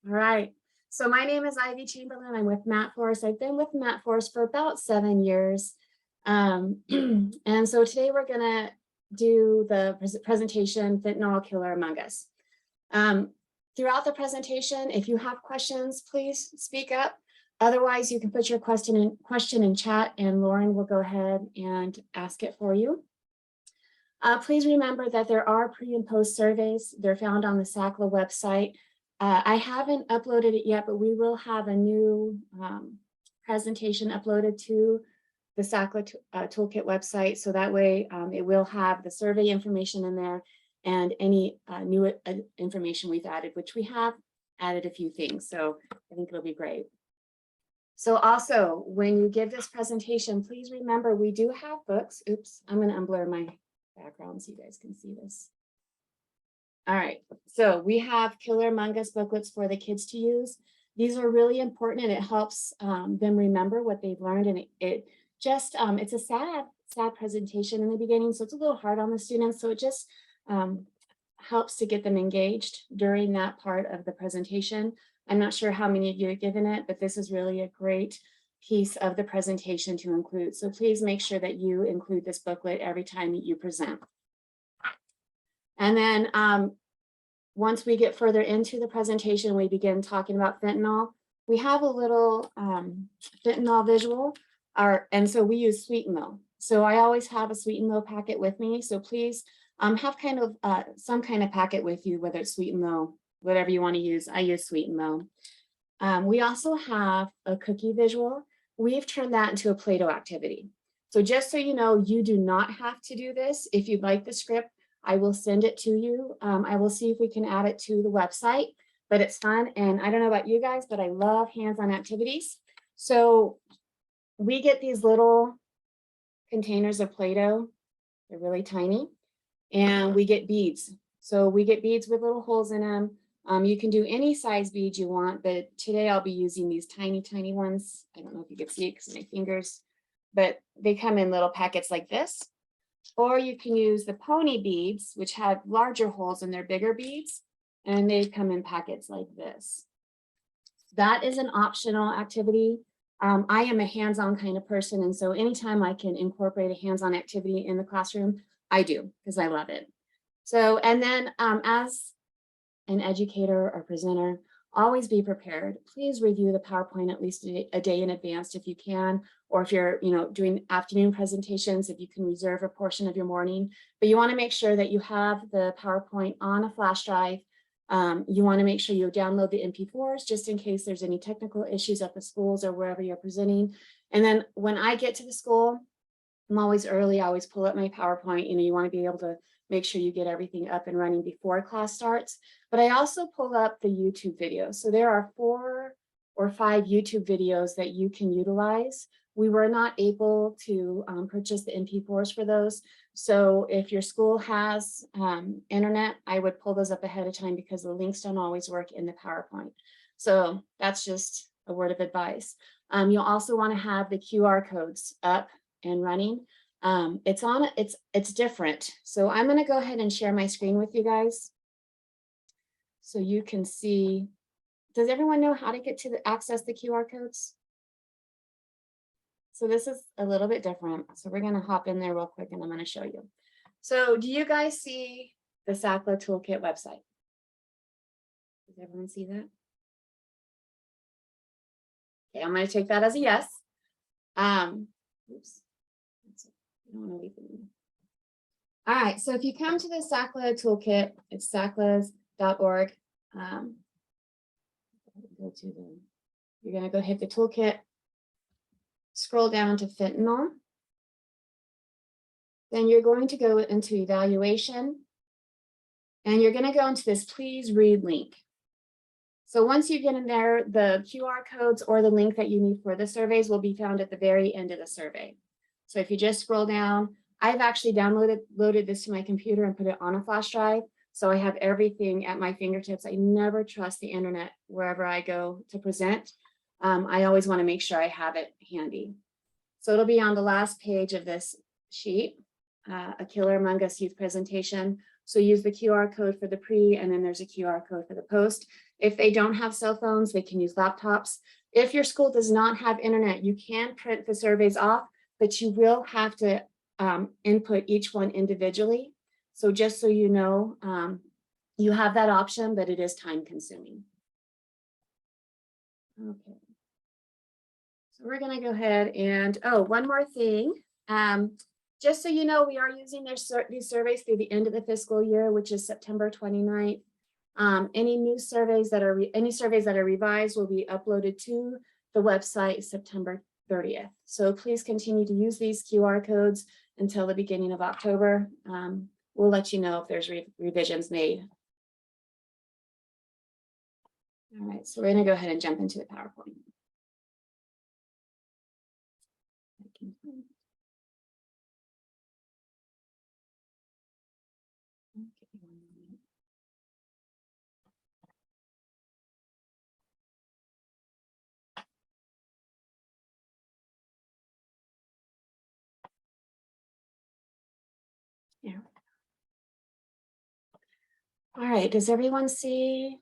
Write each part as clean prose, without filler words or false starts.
All right. So my name is Ivy Chamberlain. I'm with MATFORCE. I've been with MATFORCE for about 7 years. And so today we're going to do the presentation, Fentanyl Killer Among Us. Throughout the presentation, if you have questions, please speak up. Otherwise, you can put your question in chat and Lauren will go ahead and ask it for you. Please remember that there are pre and post surveys. They're found on the SACLA website. I haven't uploaded it yet, but we will have a new presentation uploaded to the SACLA Toolkit website. So that way it will have the survey information in there and any new information we've added, which we have added a few things. So I think it'll be great. So also, when you give this presentation, please remember we do have books. Oops, I'm going to unblur my background so you guys can see this. All right, so we have Killer Among Us booklets for the kids to use. These are really important and it helps them remember what they've learned. And it's a sad presentation in the beginning, so it's a little hard on the students. So it just helps to get them engaged during that part of the presentation. I'm not sure how many of you are given it, but this is really a great piece of the presentation to include. So please make sure that you include this booklet every time that you present. And then once we get further into the presentation, we begin talking about fentanyl. We have a little fentanyl visual, and so we use Sweet and Low. So I always have a Sweet and Low packet with me. So please have kind of some kind of packet with you, whether it's Sweet and Low, whatever you want to use. I use Sweet and Low. We also have a cookie visual. We've turned that into a Play-Doh activity. So just so you know, you do not have to do this. If you'd like the script, I will send it to you. I will see if we can add it to the website, but it's fun. And I don't know about you guys, but I love hands-on activities. So we get these little containers of Play-Doh. They're really tiny. And we get beads. So we get beads with little holes in them. You can do any size beads you want, but today I'll be using these tiny, tiny ones. I don't know if you can see it because of my fingers, but they come in little packets like this. Or you can use the pony beads, which have larger holes and they're bigger beads, and they come in packets like this. That is an optional activity. I am a hands-on kind of person, and so anytime I can incorporate a hands-on activity in the classroom, I do, because I love it. So, and then as an educator or presenter, always be prepared. Please review the PowerPoint at least a day in advance if you can, or if you're doing afternoon presentations, if you can reserve a portion of your morning. But you want to make sure that you have the PowerPoint on a flash drive. You want to make sure you download the MP4s just in case there's any technical issues at the schools or wherever you're presenting. And then when I get to the school, I'm always early. I always pull up my PowerPoint. You want to be able to make sure you get everything up and running before class starts. But I also pull up the YouTube videos. So there are 4 or 5 YouTube videos that you can utilize. We were not able to purchase the MP4s for those. So if your school has internet, I would pull those up ahead of time because the links don't always work in the PowerPoint. So that's just a word of advice. You'll also want to have the QR codes up and running. It's different. So I'm going to go ahead and share my screen with you guys so you can see. Does everyone know how to get to access the QR codes? So this is a little bit different. So we're going to hop in there real quick and I'm going to show you. So do you guys see the SACLA Toolkit website? Does everyone see that? Okay, I'm going to take that as a yes. Oops. I don't want to leave it in. All right, so if you come to the SACLA Toolkit, it's saclas.org. You're going to go hit the toolkit, scroll down to fentanyl. Then you're going to go into evaluation, and you're going to go into this please read link. So once you get in there, the QR codes or the link that you need for the surveys will be found at the very end of the survey. So if you just scroll down, I've actually loaded this to my computer and put it on a flash drive. So I have everything at my fingertips. I never trust the internet wherever I go to present. I always want to make sure I have it handy. So it'll be on the last page of this sheet, a Killer Among Us youth presentation. So use the QR code for the pre, and then there's a QR code for the post. If they don't have cell phones, they can use laptops. If your school does not have internet, you can print the surveys off, but you will have to input each one individually. So just so you know, you have that option, but it is time consuming. Okay. So we're going to go ahead and, oh, one more thing. Just so you know, we are using these surveys through the end of the fiscal year, which is September 29th. Any new surveys that are any surveys that are revised will be uploaded to the website September 30th. So please continue to use these QR codes until the beginning of October. We'll let you know if there's revisions made. All right, so we're going to go ahead and jump into the PowerPoint. Yeah. All right, does everyone see?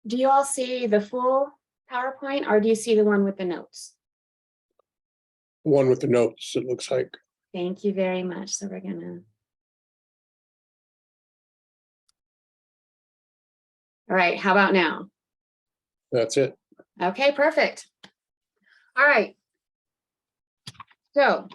Do you all see the full PowerPoint, or do you see the one with the notes? One with the notes, it looks like. Thank you very much. So we're gonna. All right, how about now? That's it. Okay, perfect. All right. So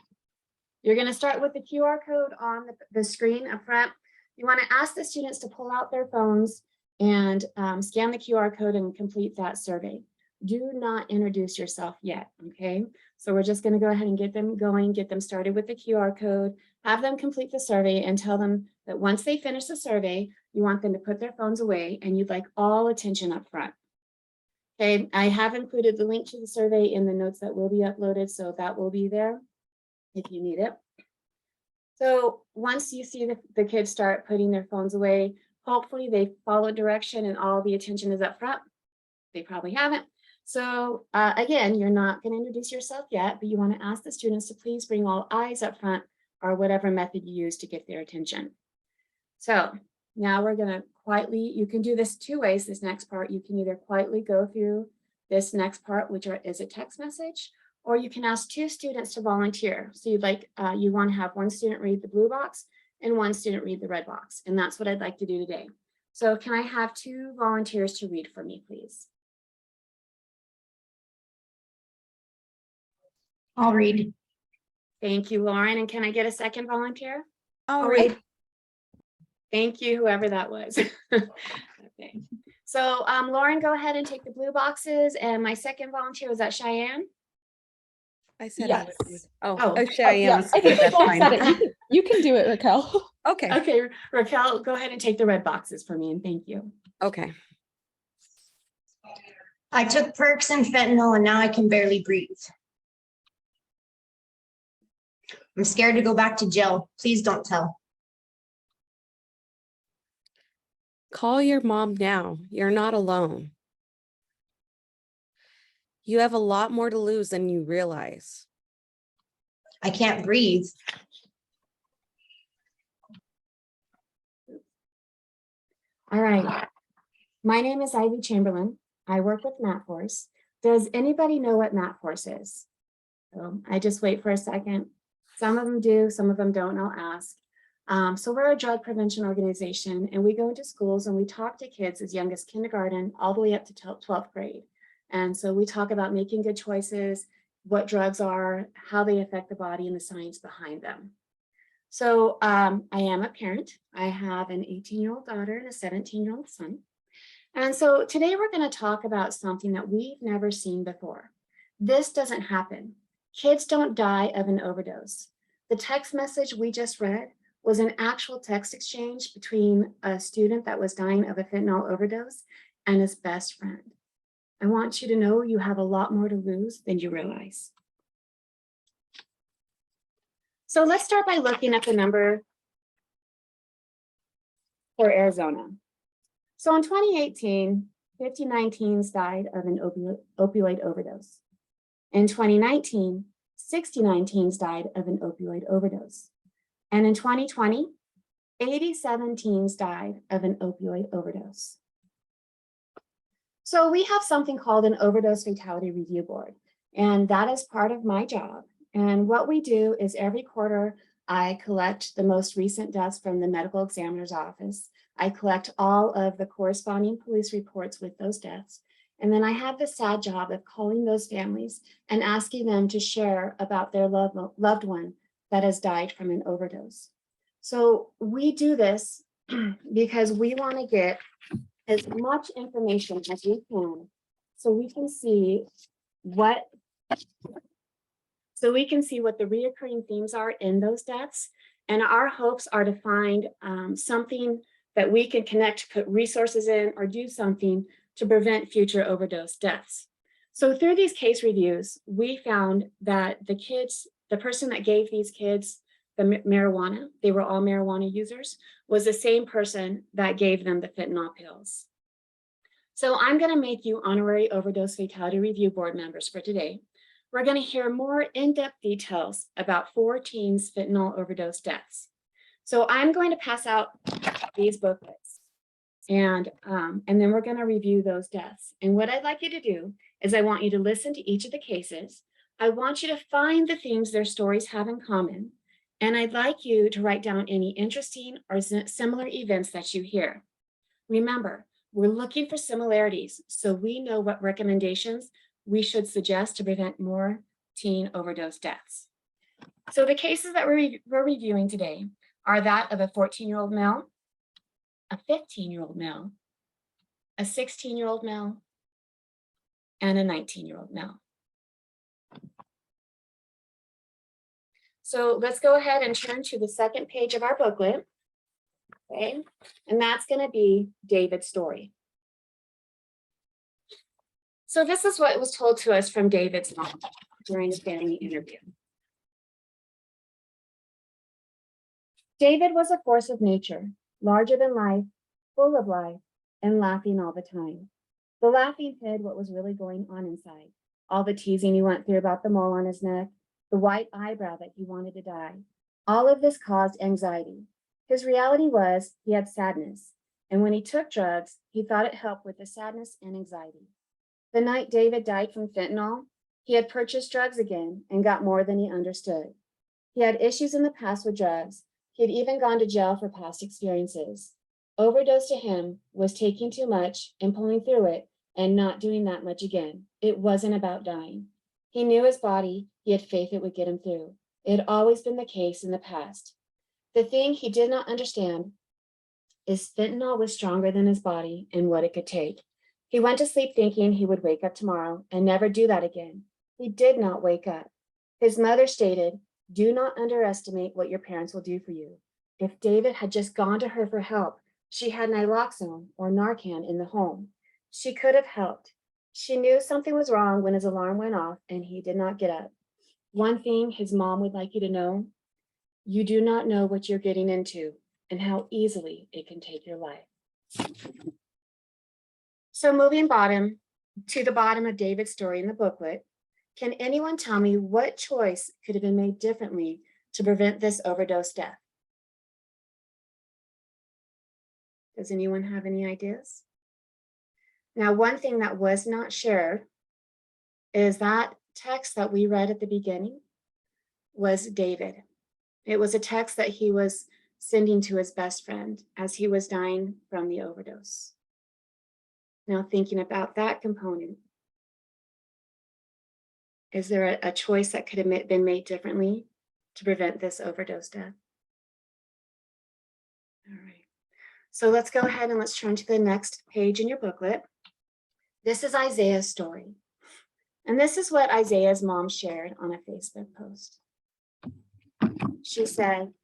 you're going to start with the QR code on the screen up front. You want to ask the students to pull out their phones and scan the QR code and complete that survey. Do not introduce yourself yet, okay? So we're just going to go ahead and get them going, get them started with the QR code, have them complete the survey, and tell them that once they finish the survey, you want them to put their phones away and you'd like all attention up front. Okay, I have included the link to the survey in the notes that will be uploaded, so that will be there if you need it. So once you see the kids start putting their phones away, hopefully they follow direction and all the attention is up front. They probably haven't. So again, you're not going to introduce yourself yet, but you want to ask the students to please bring all eyes up front or whatever method you use to get their attention. So now we're going to quietly, you can do this two ways. This next part, you can either quietly go through this next part, which is a text message, or you can ask two students to volunteer. So you'd like, you want to have one student read the blue box and one student read the red box. And that's what I'd like to do today. So can I have two volunteers to read for me, please? I'll read. Thank you, Lauren. And can I get a second volunteer? I'll read. Thank you, whoever that was. Okay. So Lauren, go ahead and take the blue boxes. And my second volunteer, was that Cheyenne? I said Yes. I would. Oh, Oh, Cheyenne. yeah. Was good. That's fine. You can do it, Raquel. Okay. Okay, Raquel, go ahead and take the red boxes for me, and thank you. Okay. I took perks and fentanyl and now I can barely breathe. I'm scared to go back to jail. Please don't tell. Call your mom now. You're not alone. You have a lot more to lose than you realize. I can't breathe. All right. My name is Ivy Chamberlain. I work with MATFORCE. Does anybody know what MATFORCE is? So I just wait for a second. Some of them do, some of them don't, I'll ask. So we're a drug prevention organization, and we go into schools and we talk to kids as young as kindergarten all the way up to 12th grade. And so we talk about making good choices, what drugs are, how they affect the body, and the science behind them. So I am a parent. I have an 18-year-old daughter and a 17-year-old son. And so today we're going to talk about something that we've never seen before. This doesn't happen. Kids don't die of an overdose. The text message we just read was an actual text exchange between a student that was dying of a fentanyl overdose and his best friend. I want you to know you have a lot more to lose than you realize. So let's start by looking at the number for Arizona. So in 2018, 59 teens died of an opioid overdose. In 2019, 69 teens died of an opioid overdose. And in 2020, 87 teens died of an opioid overdose. So we have something called an overdose fatality review board, and that is part of my job. And what we do is every quarter, I collect the most recent deaths from the medical examiner's office. I collect all of the corresponding police reports with those deaths. And then I have the sad job of calling those families and asking them to share about their loved one that has died from an overdose. So we do this because we want to get as much information as we can so we can see what the reoccurring themes are in those deaths. And our hopes are to find something that we can connect, put resources in, or do something to prevent future overdose deaths. So through these case reviews, we found that the person that gave these kids the marijuana, they were all marijuana users, was the same person that gave them the fentanyl pills. So I'm going to make you honorary overdose fatality review board members for today. We're going to hear more in-depth details about 4 teens' fentanyl overdose deaths. So I'm going to pass out these booklets, and then we're going to review those deaths. And what I'd like you to do is I want you to listen to each of the cases. I want you to find the things their stories have in common. And I'd like you to write down any interesting or similar events that you hear. Remember, we're looking for similarities so we know what recommendations we should suggest to prevent more teen overdose deaths. So the cases that we're reviewing today are that of a 14-year-old male, a 15-year-old male, a 16-year-old male, and a 19-year-old male. So let's go ahead and turn to the second page of our booklet, okay? And that's going to be David's story. So this is what was told to us from David's mom during the family interview. David was a force of nature, larger than life, full of life, and laughing all the time. The laughing hid what was really going on inside. All the teasing he went through about the mole on his neck, the white eyebrow that he wanted to dye. All of this caused anxiety. His reality was he had sadness, and when he took drugs, he thought it helped with the sadness and anxiety. The night David died from fentanyl, he had purchased drugs again and got more than he understood. He had issues in the past with drugs. He had even gone to jail for past experiences. Overdose to him was taking too much and pulling through it and not doing that much again. It wasn't about dying. He knew his body, he had faith it would get him through. It had always been the case in the past. The thing he did not understand is fentanyl was stronger than his body and what it could take. He went to sleep thinking he would wake up tomorrow and never do that again. He did not wake up. His mother stated, "Do not underestimate what your parents will do for you." If David had just gone to her for help, she had naloxone or Narcan in the home. She could have helped. She knew something was wrong when his alarm went off and he did not get up. One thing his mom would like you to know, you do not know what you're getting into and how easily it can take your life. So moving to the bottom of David's story in the booklet, can anyone tell me what choice could have been made differently to prevent this overdose death? Does anyone have any ideas? Now, one thing that was not shared is that text that we read at the beginning was David. It was a text that he was sending to his best friend as he was dying from the overdose. Now, thinking about that component, is there a choice that could have been made differently to prevent this overdose death? All right. So let's go ahead and let's turn to the next page in your booklet. This is Isaiah's story. And this is what Isaiah's mom shared on a Facebook post. She said,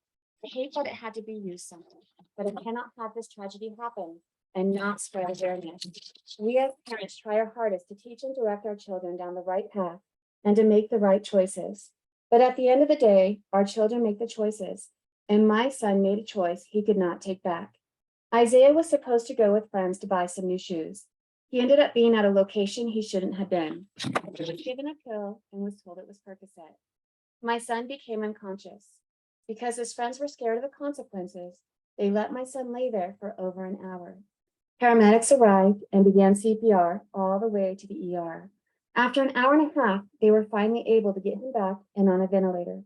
"I hate that it had to be you, something, but I cannot have this tragedy happen and not spread awareness. We as parents try our hardest to teach and direct our children down the right path and to make the right choices. But at the end of the day, our children make the choices, and my son made a choice he could not take back. Isaiah was supposed to go with friends to buy some new shoes. He ended up being at a location he shouldn't have been. He was given a pill and was told it was Percocet. My son became unconscious. Because his friends were scared of the consequences, They let my son lay there for over an hour. Paramedics arrived and began CPR all the way to the ER. After an hour and a half, they were finally able to get him back and on a ventilator.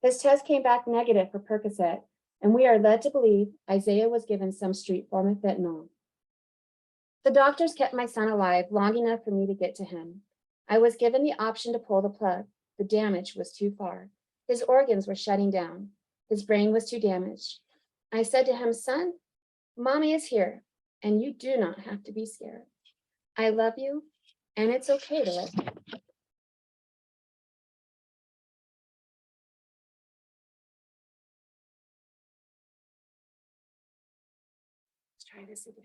His test came back negative for Percocet, and we are led to believe Isaiah was given some street form of fentanyl. The doctors kept my son alive long enough for me to get to him. I was given the option to pull the plug. The damage was too far. His organs were shutting down. His brain was too damaged. I said to him, son, mommy is here, and you do not have to be scared. I love you, and it's okay to let go. Let's try this again.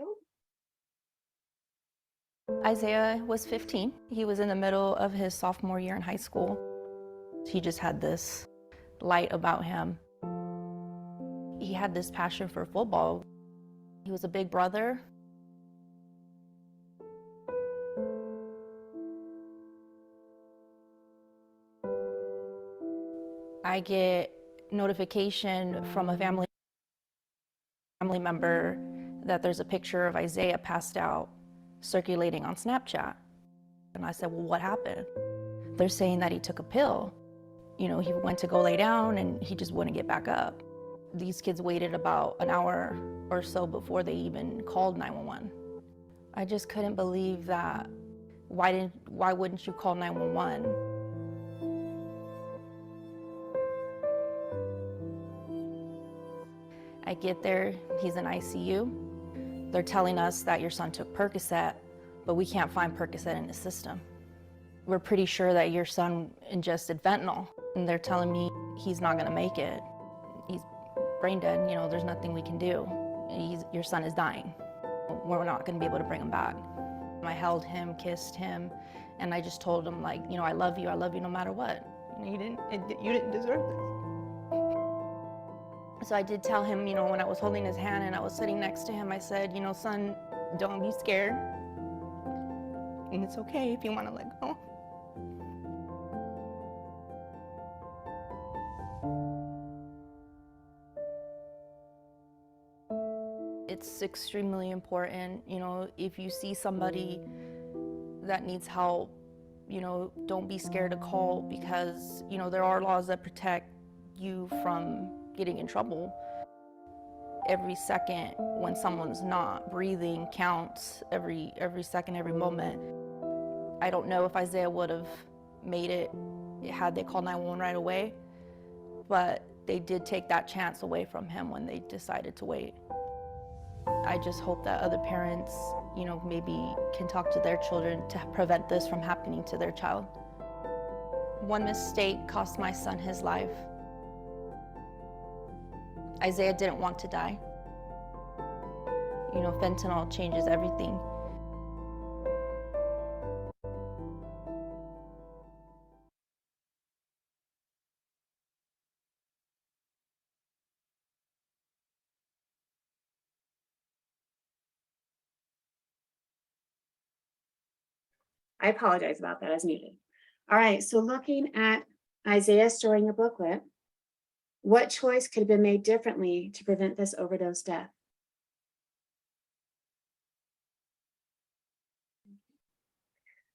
Oh. Isaiah was 15. He was in the middle of his sophomore year in high school. He just had this light about him. He had this passion for football. He was a big brother. I get notification from a family member that there's a picture of Isaiah passed out circulating on Snapchat. And I said, well, what happened? They're saying that he took a pill. You know, he went to go lay down and he just wouldn't get back up. These kids waited about an hour or so before they even called 911. I just couldn't believe that. Why wouldn't you call 911? I get there, he's in ICU. They're telling us that your son took Percocet, but we can't find Percocet in his system. We're pretty sure that your son ingested fentanyl, and they're telling me he's not gonna make it. He's brain dead, you know, there's nothing we can do. Your son is dying. We're not gonna be able to bring him back. I held him, kissed him, and I just told him, like, you know, I love you no matter what. You didn't deserve this. So I did tell him, you know, when I was holding his hand and I was sitting next to him, I said, you know, son, don't be scared. And it's okay if you want to let go. It's extremely important, you know, if you see somebody that needs help, you know, don't be scared to call, because, you know, there are laws that protect you from getting in trouble. Every second when someone's not breathing counts, every second, every moment. I don't know if Isaiah would have made it had they called 911 right away, but they did take that chance away from him when they decided to wait. I just hope that other parents, you know, maybe can talk to their children to prevent this from happening to their child. One mistake cost my son his life. Isaiah didn't want to die. You know, fentanyl changes everything. I apologize about that as needed. All right, so looking at Isaiah storing a booklet, what choice could have been made differently to prevent this overdose death?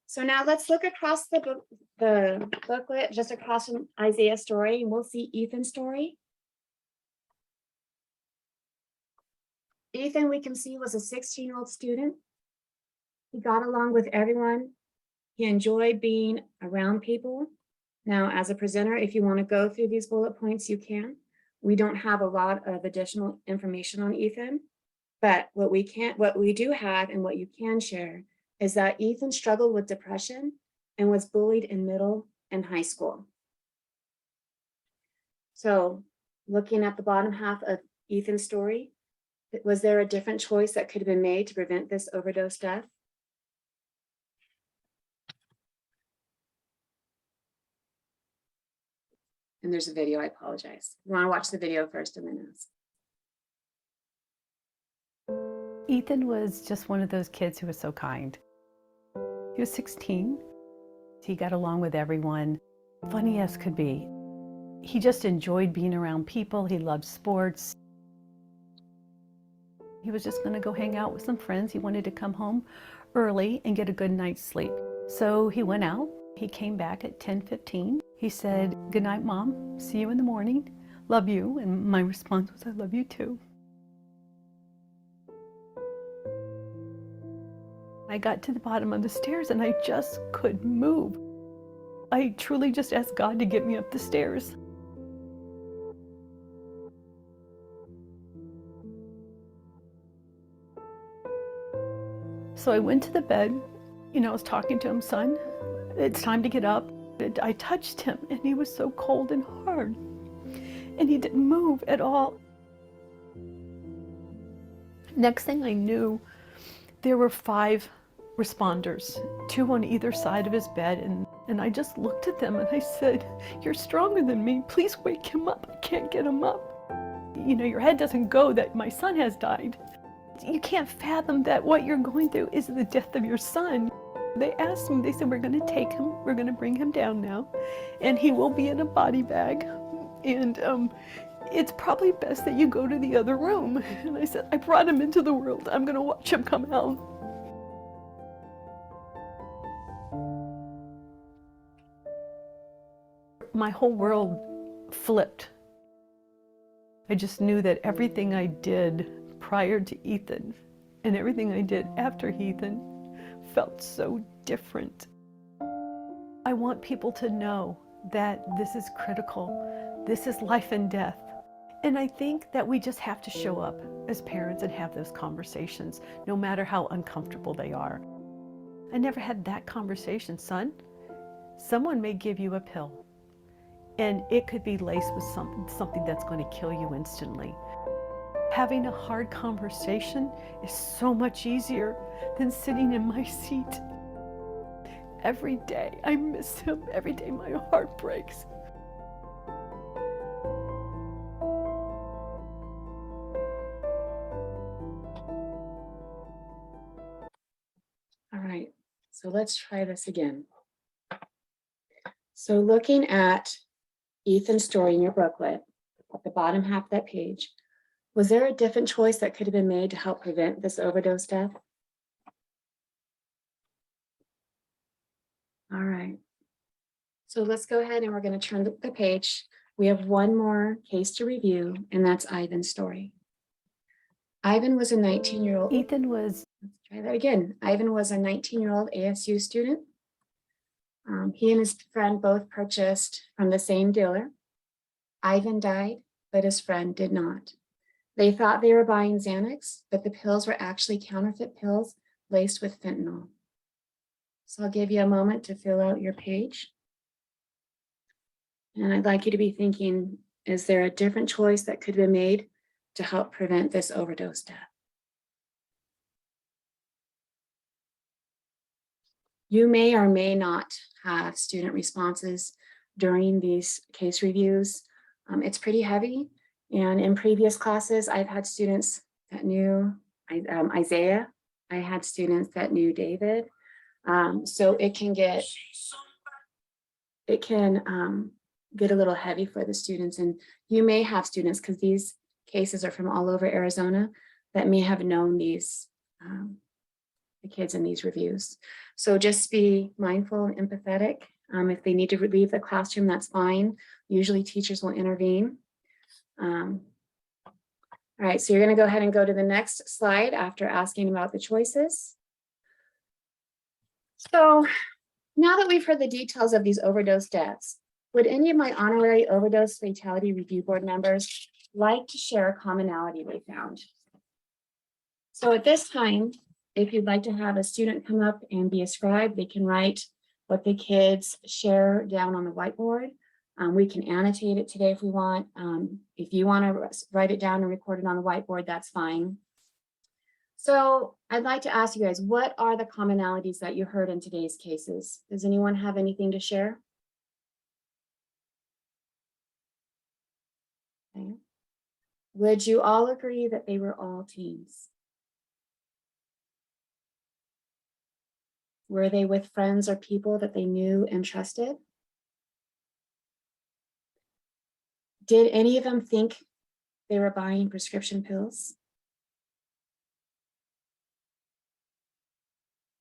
So now let's look across the booklet, just across from Isaiah's story, and we'll see Ethan's story. Ethan, we can see, was a 16-year-old student. He got along with everyone. He enjoyed being around people. Now, as a presenter, if you want to go through these bullet points, you can. We don't have a lot of additional information on Ethan, but what we do have and what you can share is that Ethan struggled with depression and was bullied in middle and high school. So looking at the bottom half of Ethan's story, was there a different choice that could have been made to prevent this overdose death? And there's a video, I apologize. You want to watch the video first and then ask. Ethan was just one of those kids who was so kind. He was 16. He got along with everyone, funny as could be. He just enjoyed being around people. He loved sports. He was just going to go hang out with some friends. He wanted to come home early and get a good night's sleep. So he went out. He came back at 10:15. He said, "Good night, Mom. See you in the morning. Love you." And my response was, "I love you too." I got to the bottom of the stairs and I just couldn't move. I truly just asked God to get me up the stairs. So I went to the bed, I was talking to him, "Son, it's time to get up." I touched him and he was so cold and hard and he didn't move at all. Next thing I knew, there were 5 responders, 2 on either side of his bed, and I just looked at them and I said, "You're stronger than me. Please wake him up. I can't get him up." Your head doesn't go that my son has died. You can't fathom that what you're going through is the death of your son. They asked me, they said, "We're going to take him, we're going to bring him down now, and he will be in a body bag. And it's probably best that you go to the other room." And I said, "I brought him into the world. I'm going to watch him come out." My whole world flipped. I just knew that everything I did prior to Ethan and everything I did after Ethan felt so different. I want people to know that this is critical. This is life and death. And I think that we just have to show up as parents and have those conversations, no matter how uncomfortable they are. I never had that conversation. "Son, someone may give you a pill, and it could be laced with something that's going to kill you instantly." Having a hard conversation is so much easier than sitting in my seat. Every day I miss him. Every day my heart breaks. All right, so let's try this again. So looking at Ethan's story in your booklet, at the bottom half of that page, was there a different choice that could have been made to help prevent this overdose death? All right. So let's go ahead and we're going to turn the page. We have one more case to review, and that's Ivan's story. Ivan was a 19-year-old. Ethan was Let's try that again. Ivan was a 19-year-old ASU student. He and his friend both purchased from the same dealer. Ivan died, but his friend did not. They thought they were buying Xanax, but the pills were actually counterfeit pills laced with fentanyl. So I'll give you a moment to fill out your page. And I'd like you to be thinking, is there a different choice that could have been made to help prevent this overdose death? You may or may not have student responses during these case reviews. It's pretty heavy. And in previous classes, I've had students that knew Isaiah. I had students that knew David. So it can get a little heavy for the students. And you may have students, because these cases are from all over Arizona, that may have known these the kids in these reviews. So just be mindful and empathetic. If they need to leave the classroom, that's fine. Usually teachers will intervene. All right, so you're going to go ahead and go to the next slide after asking about the choices. So now that we've heard the details of these overdose deaths, would any of my honorary overdose fatality review board members like to share a commonality they found? So at this time, if you'd like to have a student come up and be a scribe, they can write what the kids share down on the whiteboard. We can annotate it today if we want. If you want to write it down and record it on the whiteboard, that's fine. So I'd like to ask you guys, what are the commonalities that you heard in today's cases? Does anyone have anything to share? Okay. Would you all agree that they were all teens? Were they with friends or people that they knew and trusted? Did any of them think they were buying prescription pills?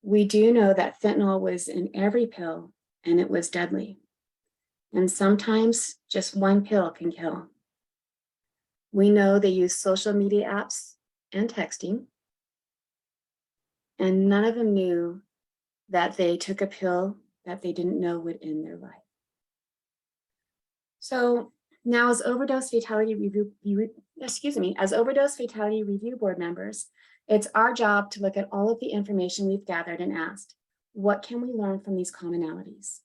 We do know that fentanyl was in every pill and it was deadly. And sometimes just one pill can kill. We know they use social media apps and texting. And none of them knew that they took a pill that they didn't know would end their life. So now as overdose fatality review board members, it's our job to look at all of the information we've gathered and asked, what can we learn from these commonalities?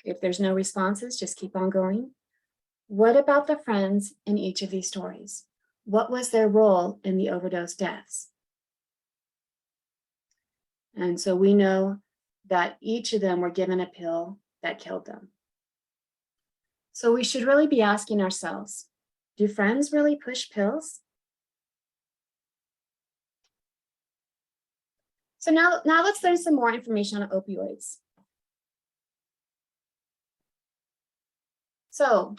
If there's no responses, just keep on going. What about the friends in each of these stories? What was their role in the overdose deaths? And so we know that each of them were given a pill that killed them. So we should really be asking ourselves, do friends really push pills? So now let's learn some more information on opioids. So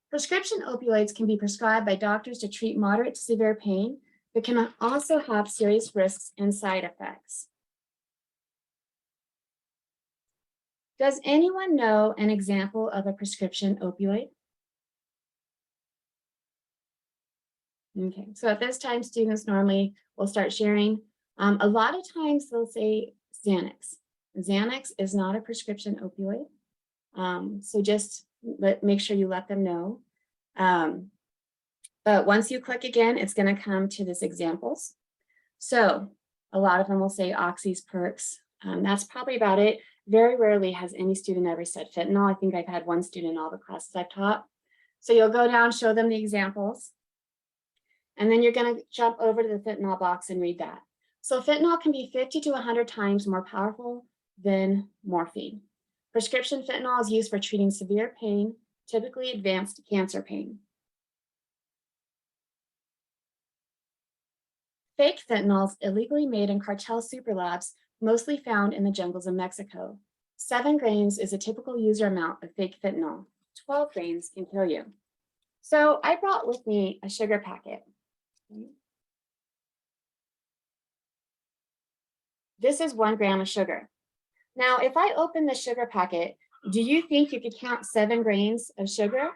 prescription opioids can be prescribed by doctors to treat moderate to severe pain, but can also have serious risks and side effects. Does anyone know an example of a prescription opioid? Okay, so at this time, students normally will start sharing. A lot of times they'll say Xanax. Xanax is not a prescription opioid. So just make sure you let them know. But once you click again, it's going to come to this examples. So a lot of them will say oxys, perks. That's probably about it. Very rarely has any student ever said fentanyl. I think I've had one student in all the classes I've taught. So you'll go down, show them the examples. And then you're going to jump over to the fentanyl box and read that. So fentanyl can be 50 to 100 times more powerful than morphine. Prescription fentanyl is used for treating severe pain, typically advanced cancer pain. Fake fentanyl is illegally made in cartel superlabs, mostly found in the jungles of Mexico. 7 grains is a typical user amount of fake fentanyl. 12 grains can kill you. So I brought with me a sugar packet. This is 1 gram of sugar. Now, if I open the sugar packet, do you think you could count 7 grains of sugar?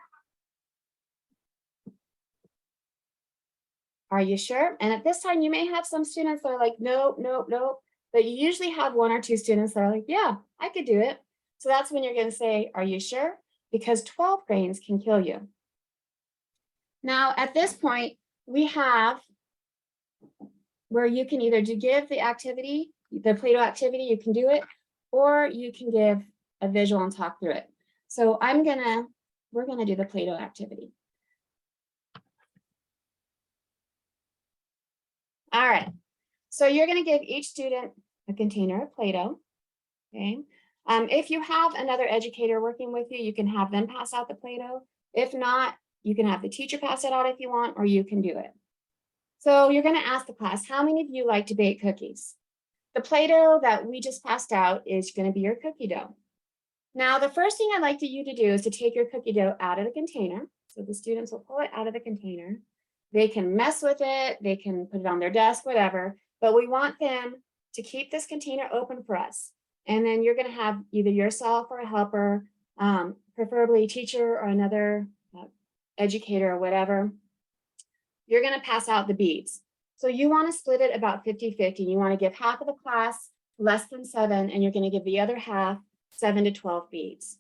Are you sure? And at this time, you may have some students that are like, nope, nope, nope. But you usually have 1 or 2 students that are like, yeah, I could do it. So that's when you're going to say, are you sure? Because 12 grains can kill you. Now, at this point, we have where you can either give the activity, the Play-Doh activity, you can do it, or you can give a visual and talk through it. So we're gonna do the Play-Doh activity. All right, so you're gonna give each student a container of Play-Doh, okay? If you have another educator working with you, you can have them pass out the Play-Doh. If not, you can have the teacher pass it out if you want, or you can do it. So you're gonna ask the class, how many of you like to bake cookies? The Play-Doh that we just passed out is gonna be your cookie dough. Now, the first thing I'd like you to do is to take your cookie dough out of the container. So the students will pull it out of the container. They can mess with it, they can put it on their desk, whatever, but we want them to keep this container open for us. And then you're gonna have either yourself or a helper, preferably a teacher or another educator or whatever. You're gonna pass out the beads. So you wanna split it about 50-50. You wanna give half of the class less than 7, and you're gonna give the other half 7 to 12 beads.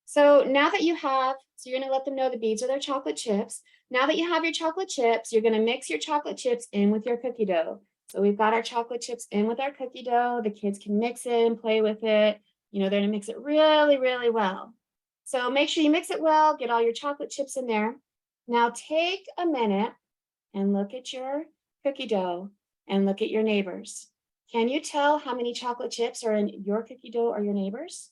So now that you have, so you're gonna let them know the beads are their chocolate chips. Now that you have your chocolate chips, you're gonna mix your chocolate chips in with your cookie dough. So we've got our chocolate chips in with our cookie dough. The kids can mix it and play with it. You know, they're gonna mix it really, really well. So make sure you mix it well, get all your chocolate chips in there. Now take a minute and look at your cookie dough and look at your neighbors. Can you tell how many chocolate chips are in your cookie dough or your neighbors?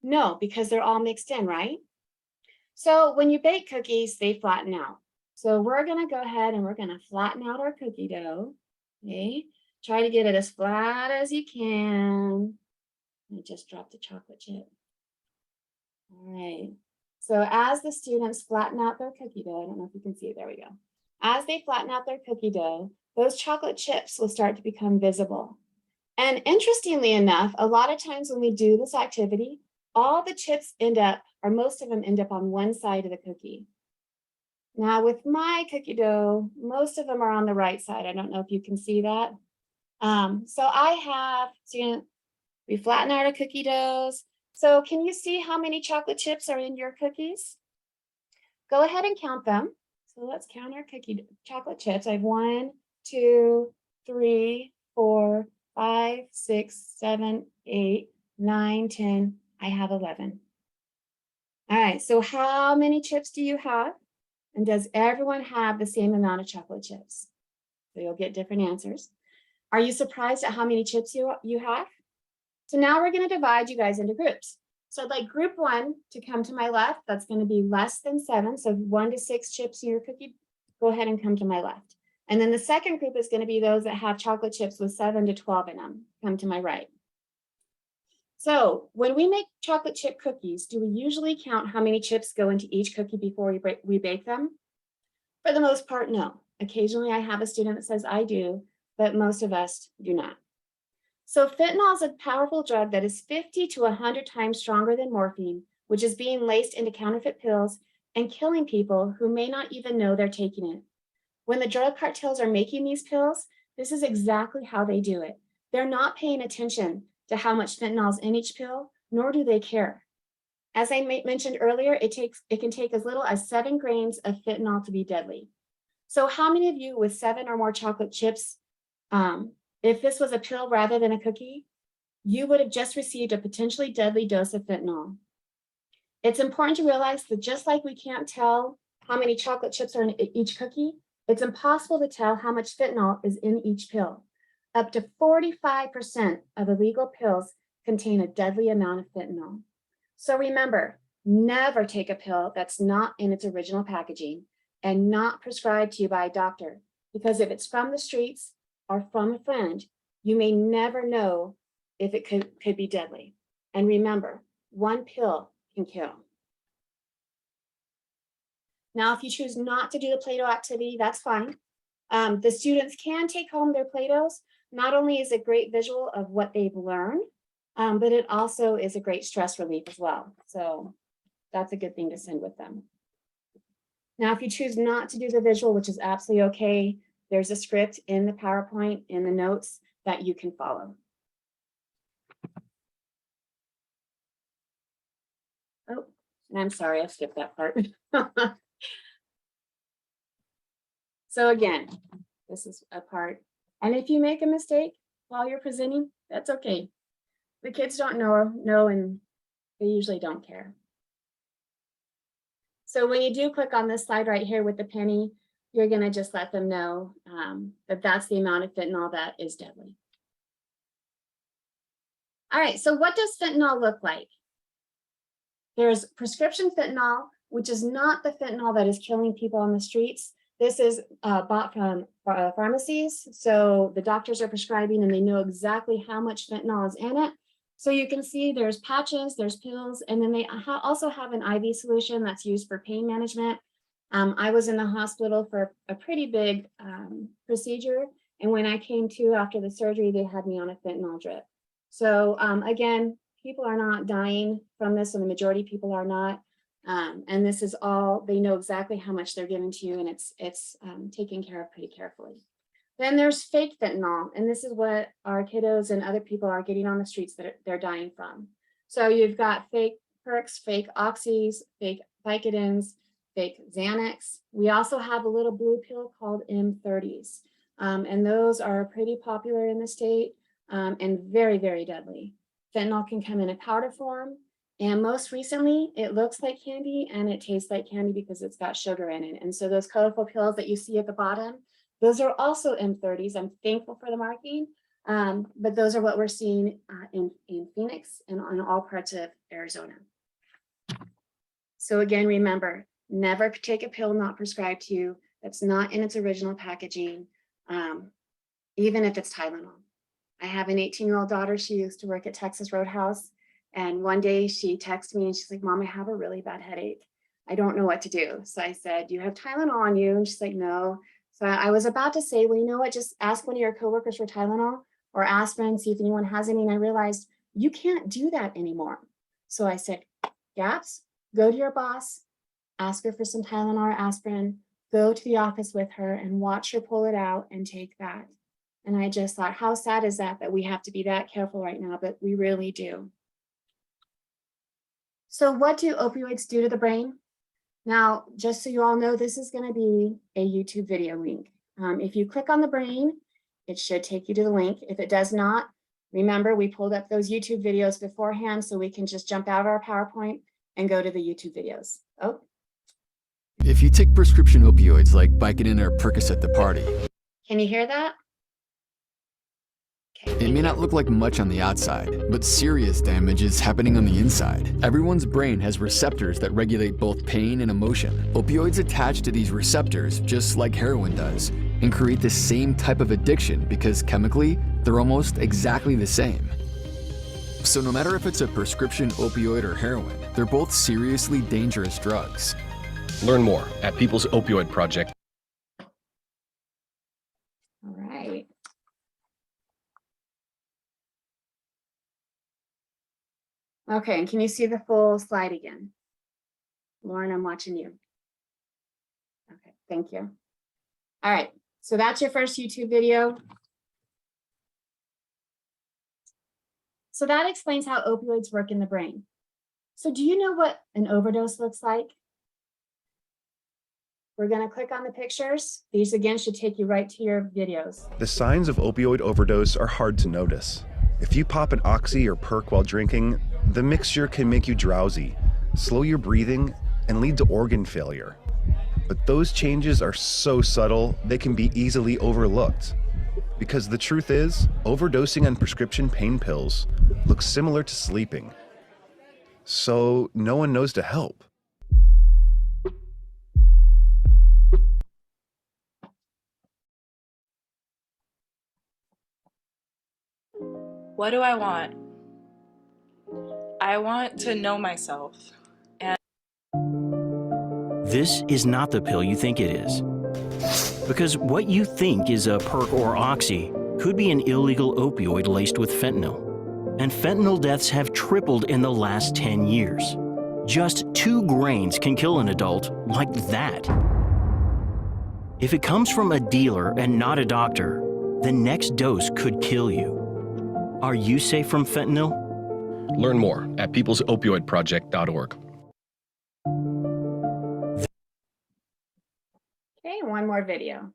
No, because they're all mixed in, right? So when you bake cookies, they flatten out. So we're gonna go ahead and we're gonna flatten out our cookie dough, okay? Try to get it as flat as you can. I just dropped the chocolate chip. All right. So as the students flatten out their cookie dough, I don't know if you can see it, there we go. As they flatten out their cookie dough, those chocolate chips will start to become visible. And interestingly enough, a lot of times when we do this activity, all the chips end up, or most of them end up on one side of the cookie. Now with my cookie dough, most of them are on the right side. I don't know if you can see that. We flatten out our cookie doughs. So can you see how many chocolate chips are in your cookies? Go ahead and count them. So let's count our chocolate chips. I have 1, 2, 3, 4, 5, 6, 7, 8, 9, 10. I have 11. All right, so how many chips do you have? And does everyone have the same amount of chocolate chips? So you'll get different answers. Are you surprised at how many chips you have? So now we're going to divide you guys into groups. So I'd like group 1 to come to my left. That's going to be less than 7. So 1 to 6 chips in your cookie, go ahead and come to my left. And then the second group is going to be those that have chocolate chips with 7 to 12 in them. Come to my right. So when we make chocolate chip cookies, do we usually count how many chips go into each cookie before we bake them? For the most part, no. Occasionally I have a student that says I do, but most of us do not. So fentanyl is a powerful drug that is 50 to 100 times stronger than morphine, which is being laced into counterfeit pills and killing people who may not even know they're taking it. When the drug cartels are making these pills, this is exactly how they do it. They're not paying attention to how much fentanyl is in each pill, nor do they care. As I mentioned earlier, it can take as little as 7 grains of fentanyl to be deadly. So how many of you with 7 or more chocolate chips, if this was a pill rather than a cookie, you would have just received a potentially deadly dose of fentanyl? It's important to realize that just like we can't tell how many chocolate chips are in each cookie, it's impossible to tell how much fentanyl is in each pill. Up to 45% of illegal pills contain a deadly amount of fentanyl. So remember, never take a pill that's not in its original packaging and not prescribed to you by a doctor, because if it's from the streets or from a friend, you may never know if it could be deadly. And remember, one pill can kill. Now, if you choose not to do the Play-Doh activity, that's fine. The students can take home their Play-Dohs. Not only is it a great visual of what they've learned, but it also is a great stress relief as well. So that's a good thing to send with them. Now, if you choose not to do the visual, which is absolutely okay, there's a script in the PowerPoint, in the notes that you can follow. Oh, and I'm sorry, I skipped that part. So again, this is a part. And if you make a mistake while you're presenting, that's okay. The kids don't know, and they usually don't care. So when you do click on this slide right here with the penny, you're gonna just let them know that that's the amount of fentanyl that is deadly. All right, so what does fentanyl look like? There's prescription fentanyl, which is not the fentanyl that is killing people on the streets. This is bought from pharmacies. So the doctors are prescribing and they know exactly how much fentanyl is in it. So you can see there's patches, there's pills, and then they also have an IV solution that's used for pain management. I was in the hospital for a pretty big procedure. And when I came to after the surgery, they had me on a fentanyl drip. So again, people are not dying from this, and the majority of people are not. And this is all, they know exactly how much they're giving to you, and it's taken care of pretty carefully. Then there's fake fentanyl, and this is what our kiddos and other people are getting on the streets that they're dying from. So you've got fake perks, fake oxys, fake Vicodins, fake Xanax. We also have a little blue pill called M30s, and those are pretty popular in the state and very, very deadly. Fentanyl can come in a powder form, and most recently, it looks like candy and it tastes like candy because it's got sugar in it. And so those colorful pills that you see at the bottom, those are also M30s. I'm thankful for the marking, but those are what we're seeing in Phoenix and on all parts of Arizona. So again, remember, never take a pill not prescribed to you that's not in its original packaging, even if it's Tylenol. I have an 18-year-old daughter. She used to work at Texas Roadhouse. And one day she texted me and she's like, Mom, I have a really bad headache. I don't know what to do. So I said, do you have Tylenol on you? And she's like, no. So I was about to say, well, you know what? Just ask one of your coworkers for Tylenol or aspirin, see if anyone has any. And I realized you can't do that anymore. So I said, Gaps, go to your boss, ask her for some Tylenol or aspirin, go to the office with her and watch her pull it out and take that. And I just thought, how sad is that we have to be that careful right now, but we really do. So what do opioids do to the brain? Now, just so you all know, this is going to be a YouTube video link. If you click on the brain, it should take you to the link. If it does not, remember, we pulled up those YouTube videos beforehand, so we can just jump out of our PowerPoint and go to the YouTube videos. Oh. If you take prescription opioids like Vicodin or Percocet to party, Can you hear that? Okay, it may not look like much on the outside, but serious damage is happening on the inside. Everyone's brain has receptors that regulate both pain and emotion. Opioids attach to these receptors just like heroin does, and create the same type of addiction because chemically, they're almost exactly the same. So no matter if it's a prescription opioid or heroin, they're both seriously dangerous drugs. Learn more at People's Opioid Project. All right. Okay, and can you see the full slide again? Lauren, I'm watching you. Okay, thank you. All right, so that's your first YouTube video. So that explains how opioids work in the brain. So do you know what an overdose looks like? We're going to click on the pictures. These again should take you right to your videos. The signs of opioid overdose are hard to notice. If you pop an oxy or perk while drinking, the mixture can make you drowsy, slow your breathing, and lead to organ failure. But those changes are so subtle, they can be easily overlooked. Because the truth is, overdosing on prescription pain pills looks similar to sleeping. So no one knows to help. What do I want? I want to know myself. And this is not the pill you think it is. Because what you think is a perk or oxy could be an illegal opioid laced with fentanyl. And fentanyl deaths have tripled in the last 10 years. Just 2 grains can kill an adult like that. If it comes from a dealer and not a doctor, the next dose could kill you. Are you safe from fentanyl? Learn more at peoplesopioidproject.org. Okay, one more video.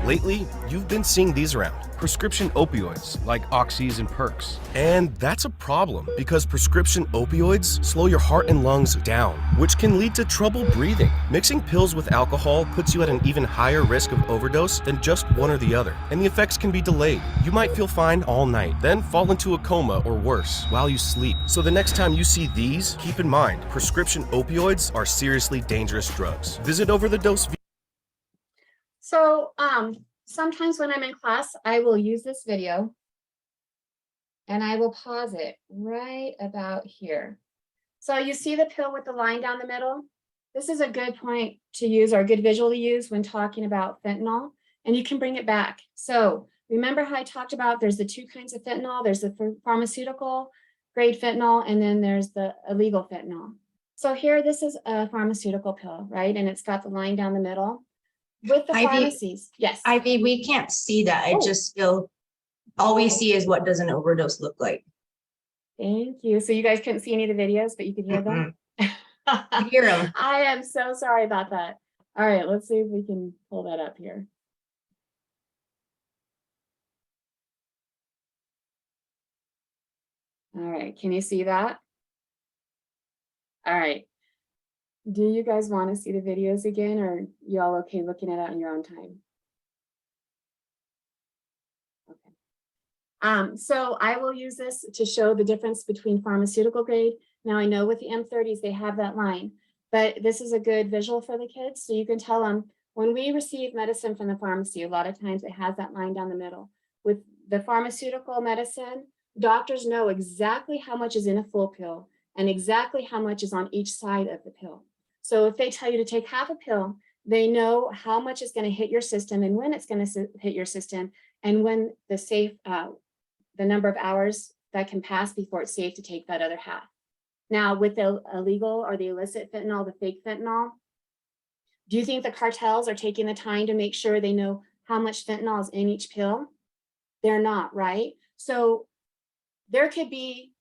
Lately, you've been seeing these around, prescription opioids like oxys and perks. And that's a problem because prescription opioids slow your heart and lungs down, which can lead to trouble breathing. Mixing pills with alcohol puts you at an even higher risk of overdose than just one or the other, and the effects can be delayed. You might feel fine all night, then fall into a coma or worse while you sleep. So the next time you see these, keep in mind, prescription opioids are seriously dangerous drugs. Visit over the dose. So sometimes when I'm in class, I will use this video and I will pause it right about here. So you see the pill with the line down the middle? This is a good point to use or a good visual to use when talking about fentanyl, and you can bring it back. So remember how I talked about there's the 2 kinds of fentanyl. There's the pharmaceutical grade fentanyl, and then there's the illegal fentanyl. So here, this is a pharmaceutical pill, right? And it's got the line down the middle. With the pharmacies, yes. Ivy, we can't see that. I just feel all we see is what does an overdose look like. Thank you. So you guys couldn't see any of the videos, but you could hear them. I hear them. I am so sorry about that. All right, let's see if we can pull that up here. All right, can you see that? All right. Do you guys want to see the videos again, or y'all okay looking at it on your own time? Okay. So I will use this to show the difference between pharmaceutical grade. Now I know with the M30s, they have that line, but this is a good visual for the kids. So you can tell them When we receive medicine from the pharmacy, a lot of times it has that line down the middle. With the pharmaceutical medicine, doctors know exactly how much is in a full pill and exactly how much is on each side of the pill. So if they tell you to take half a pill, they know how much is going to hit your system and when it's going to hit your system and when the number of hours that can pass before it's safe to take that other half. Now, with the illegal or the illicit fentanyl, the fake fentanyl, do you think the cartels are taking the time to make sure they know how much fentanyl is in each pill? They're not, right? So there could be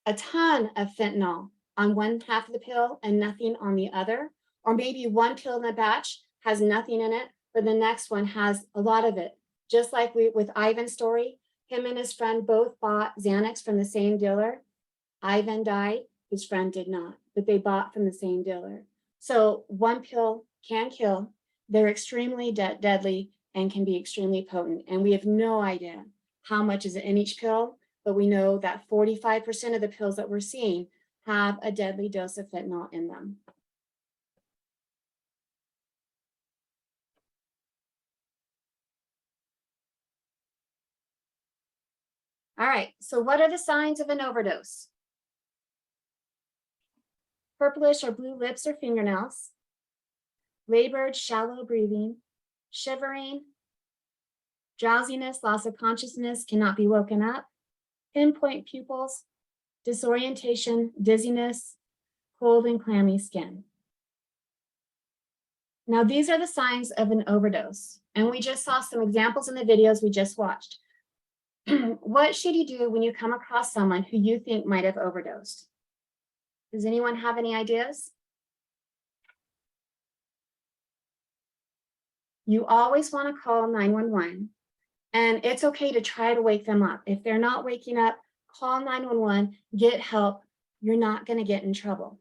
a ton of fentanyl on one half of the pill and nothing on the other, or maybe one pill in the batch has nothing in it, but the next one has a lot of it. Just like with Ivan's story, him and his friend both bought Xanax from the same dealer. Ivan died, his friend did not, but they bought from the same dealer. So one pill can kill. They're extremely deadly and can be extremely potent. And we have no idea how much is in each pill, but we know that 45% of the pills that we're seeing have a deadly dose of fentanyl in them. All right, so what are the signs of an overdose? Purplish or blue lips or fingernails, labored, shallow breathing, shivering, drowsiness, loss of consciousness, cannot be woken up, pinpoint pupils, disorientation, dizziness, cold and clammy skin. Now, these are the signs of an overdose, and we just saw some examples in the videos we just watched. What should you do when you come across someone who you think might have overdosed? Does anyone have any ideas? You always want to call 911, and it's okay to try to wake them up. If they're not waking up, call 911, get help. You're not going to get in trouble.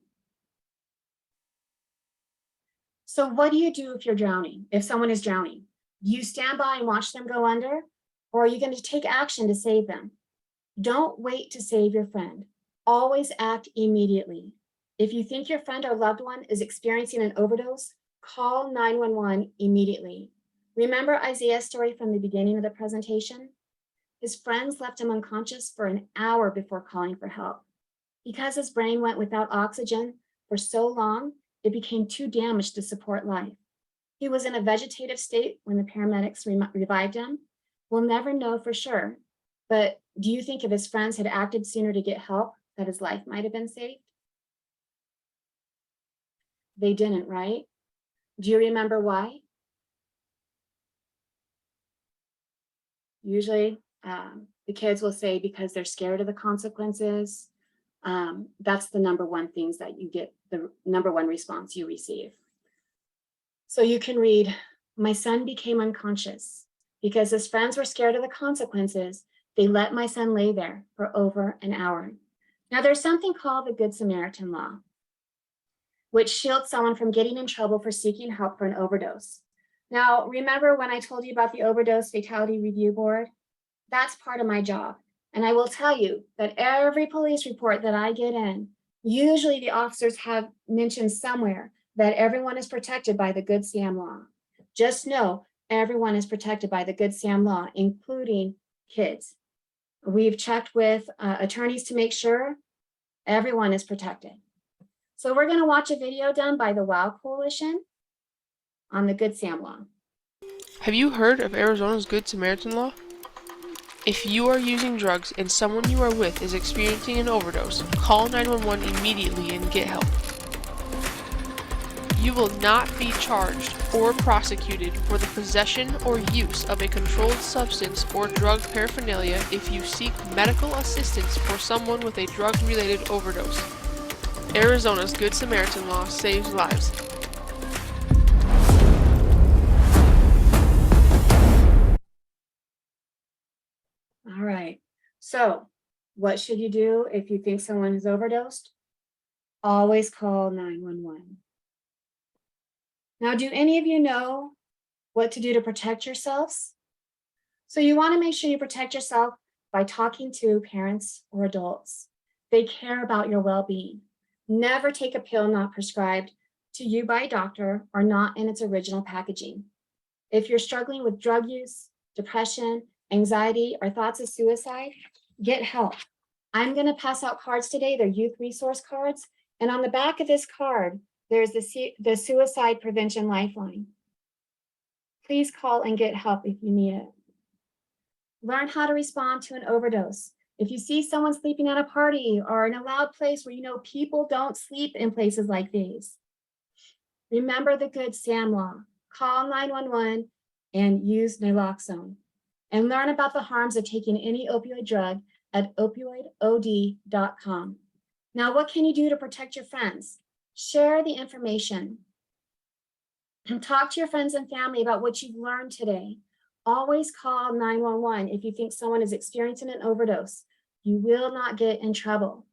So what do you do if you're drowning, if someone is drowning? Do you stand by and watch them go under, or are you going to take action to save them? Don't wait to save your friend. Always act immediately. If you think your friend or loved one is experiencing an overdose, call 911 immediately. Remember Isaiah's story from the beginning of the presentation? His friends left him unconscious for an hour before calling for help. Because his brain went without oxygen for so long, it became too damaged to support life. He was in a vegetative state when the paramedics revived him. We'll never know for sure, but do you think if his friends had acted sooner to get help, that his life might have been saved? They didn't, right? Do you remember why? Usually, the kids will say because they're scared of the consequences. That's the number one things that you get, the number one response you receive. So you can read, my son became unconscious because his friends were scared of the consequences. They let my son lay there for over an hour. Now there's something called the Good Samaritan Law, which shields someone from getting in trouble for seeking help for an overdose. Now, remember when I told you about the Overdose Fatality Review Board? That's part of my job. And I will tell you that every police report that I get in, usually the officers have mentioned somewhere that everyone is protected by the Good Sam Law. Just know everyone is protected by the Good Sam Law, including kids. We've checked with attorneys to make sure everyone is protected. So we're going to watch a video done by the WOW Coalition on the Good Sam Law. Have you heard of Arizona's Good Samaritan Law? If you are using drugs and someone you are with is experiencing an overdose, call 911 immediately and get help. You will not be charged or prosecuted for the possession or use of a controlled substance or drug paraphernalia if you seek medical assistance for someone with a drug-related overdose. Arizona's Good Samaritan Law saves lives. All right, so what should you do if you think someone has overdosed? Always call 911. Now, do any of you know what to do to protect yourselves? So you want to make sure you protect yourself by talking to parents or adults. They care about your well-being. Never take a pill not prescribed to you by a doctor or not in its original packaging. If you're struggling with drug use, depression, anxiety, or thoughts of suicide, get help. I'm going to pass out cards today. They're youth resource cards. And on the back of this card, there's the Suicide Prevention Lifeline. Please call and get help if you need it. Learn how to respond to an overdose. If you see someone sleeping at a party or in a loud place where you know people don't sleep in places like these, remember the good Sam law. Call 911 and use naloxone. And learn about the harms of taking any opioid drug at opioidod.com. Now, what can you do to protect your friends? Share the information. Talk to your friends and family about what you've learned today. Always call 911 if you think someone is experiencing an overdose. You will not get in trouble.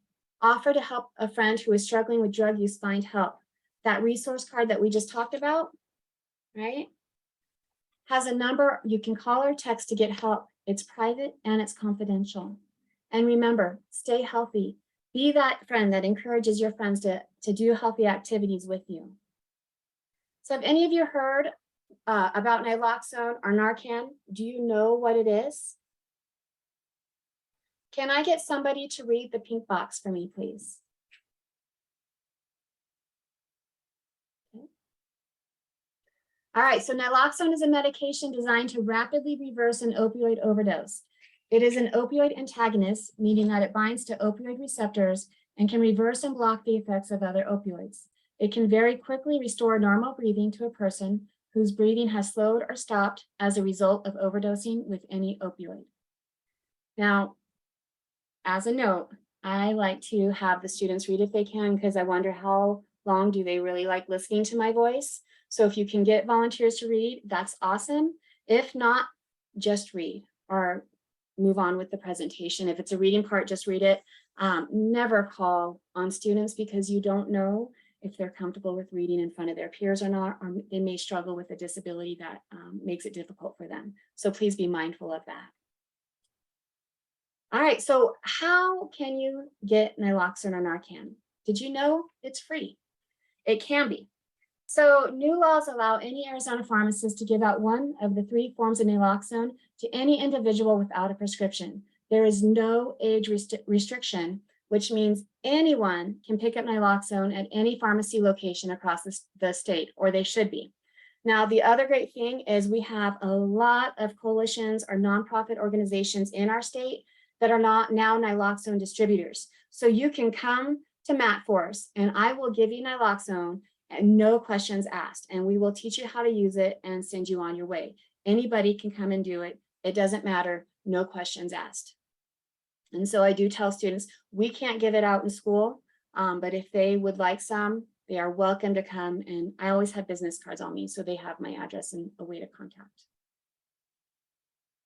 Offer to help a friend who is struggling with drug use find help. That resource card that we just talked about, right, has a number you can call or text to get help. It's private and it's confidential. And remember, stay healthy. Be that friend that encourages your friends to do healthy activities with you. So have any of you heard about naloxone or Narcan? Do you know what it is? Can I get somebody to read the pink box for me, please? Okay. All right, so naloxone is a medication designed to rapidly reverse an opioid overdose. It is an opioid antagonist, meaning that it binds to opioid receptors and can reverse and block the effects of other opioids. It can very quickly restore normal breathing to a person whose breathing has slowed or stopped as a result of overdosing with any opioid. Now, as a note, I like to have the students read if they can, because I wonder how long do they really like listening to my voice. So if you can get volunteers to read, that's awesome. If not, just read or move on with the presentation. If it's a reading part, just read it. Never call on students because you don't know if they're comfortable with reading in front of their peers or not, or they may struggle with a disability that makes it difficult for them. So please be mindful of that. All right, so how can you get naloxone or Narcan? Did you know it's free? It can be. So new laws allow any Arizona pharmacist to give out one of the 3 forms of naloxone to any individual without a prescription. There is no age restriction, which means anyone can pick up naloxone at any pharmacy location across the state, or they should be. Now, the other great thing is we have a lot of coalitions or nonprofit organizations in our state that are not now naloxone distributors. So you can come to MATFORCE and I will give you naloxone and no questions asked. And we will teach you how to use it and send you on your way. Anybody can come and do it. It doesn't matter, no questions asked. And so I do tell students, we can't give it out in school, but if they would like some, they are welcome to come. And I always have business cards on me, so they have my address and a way to contact.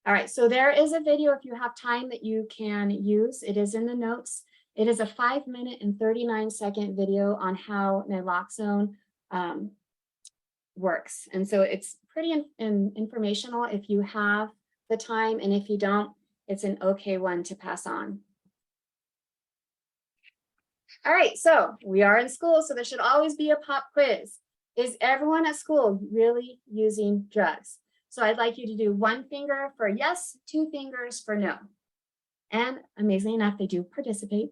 All right, so there is a video if you have time that you can use. It is in the notes. It is a 5-minute and 39-second video on how naloxone works. And so it's pretty informational if you have the time, and if you don't, it's an okay one to pass on. All right, so we are in school, so there should always be a pop quiz. Is everyone at school really using drugs? So I'd like you to do 1 finger for yes, 2 fingers for no. And amazingly enough, they do participate.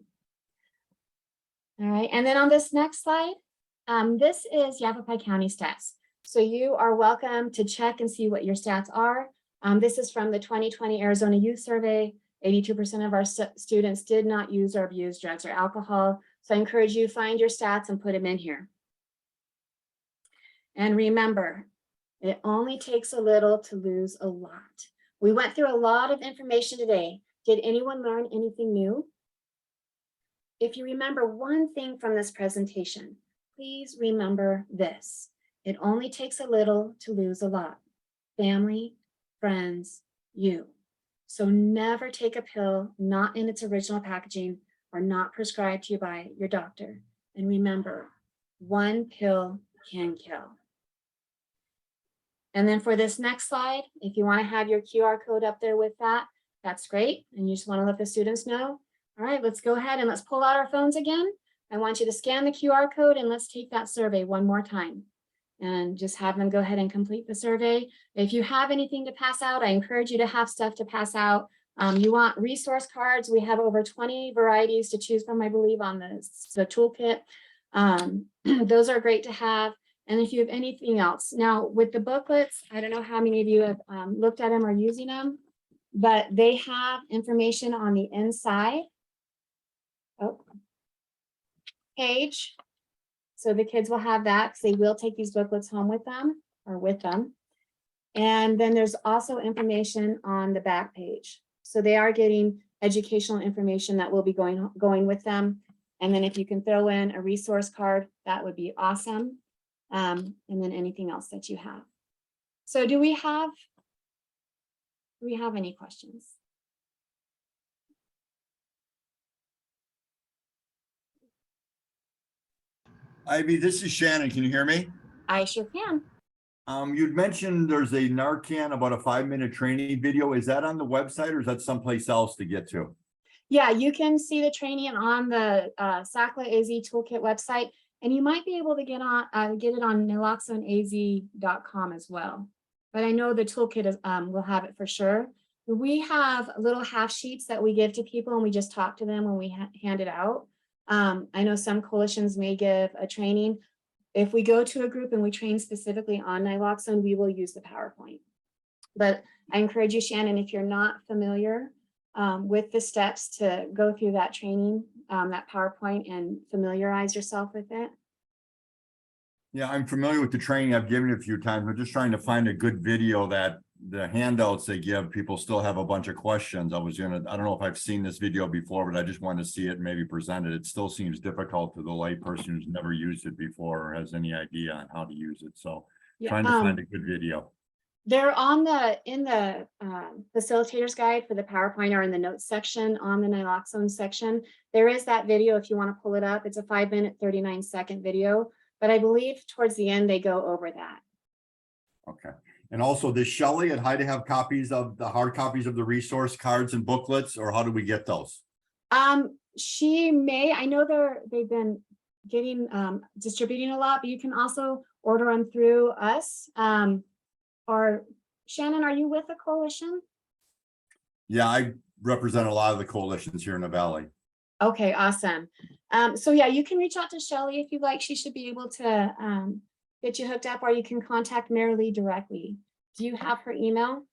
All right, and then on this next slide, this is Yavapai County stats. So you are welcome to check and see what your stats are. This is from the 2020 Arizona Youth Survey. 82% of our students did not use or abuse drugs or alcohol. So I encourage you to find your stats and put them in here. And remember, it only takes a little to lose a lot. We went through a lot of information today. Did anyone learn anything new? If you remember one thing from this presentation, please remember this. It only takes a little to lose a lot. Family, friends, you. So never take a pill not in its original packaging or not prescribed to you by your doctor. And remember, 1 pill can kill. And then for this next slide, if you want to have your QR code up there with that, that's great. And you just want to let the students know. All right, let's go ahead and let's pull out our phones again. I want you to scan the QR code and let's take that survey one more time. And just have them go ahead and complete the survey. If you have anything to pass out, I encourage you to have stuff to pass out. You want resource cards. We have over 20 varieties to choose from, I believe, on the toolkit. Those are great to have. And if you have anything else. Now, with the booklets, I don't know how many of you have looked at them or using them, but they have information on the inside page. So the kids will have that because they will take these booklets home with them or with them. And then there's also information on the back page. So they are getting educational information that will be going with them. And then if you can throw in a resource card, that would be awesome. And then anything else that you have. So do we have any questions? Ivy, this is Shannon. Can you hear me? I sure can. You'd mentioned there's a Narcan, about a 5-minute training video. Is that on the website or is that someplace else to get to? Yeah, you can see the training on the SACLA AZ Toolkit website, and you might be able to get it on naloxoneaz.com as well. But I know the toolkit is, will have it for sure. We have little half sheets that we give to people and we just talk to them when we hand it out. I know some coalitions may give a training. If we go to a group and we train specifically on naloxone, we will use the PowerPoint. But I encourage you, Shannon, if you're not familiar with the steps, to go through that training, that PowerPoint, and familiarize yourself with it. Yeah, I'm familiar with the training. I've given it a few times. I'm just trying to find a good video that the handouts they give, people still have a bunch of questions. I don't know if I've seen this video before, but I just wanted to see it maybe presented. It still seems difficult to the lay person who's never used it before or has any idea on how to use it. So Yeah, trying to find a good video. They're in the facilitator's guide for the PowerPoint, or in the notes section on the naloxone section. There is that video if you want to pull it up. It's a 5-minute, 39-second video, but I believe towards the end they go over that. Okay. And also, does Shelley at Hyde have copies of the hard copies of the resource cards and booklets, or how do we get those? She may. I know they've been getting distributing a lot, but you can also order them through us. Or Shannon, are you with the coalition? Yeah, I represent a lot of the coalitions here in the Valley. Okay, awesome. So yeah, you can reach out to Shelley if you'd like. She should be able to get you hooked up, or you can contact Mary Lee directly. Do you have her email?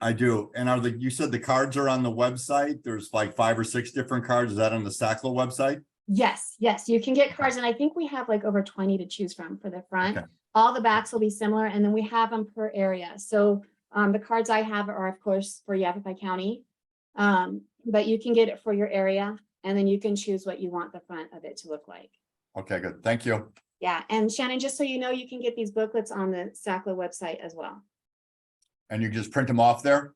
I do. And you said the cards are on the website? There's like 5 or 6 different cards. Is that on the SACLA website? Yes, you can get cards, and I think we have like over 20 to choose from for the front. Okay. All the backs will be similar, and then we have them per area. So the cards I have are, of course, for Yavapai County, but you can get it for your area, and then you can choose what you want the front of it to look like. Okay, good. Thank you. Yeah, and Shannon, just so you know, you can get these booklets on the SACLA website as well. And you just print them off there?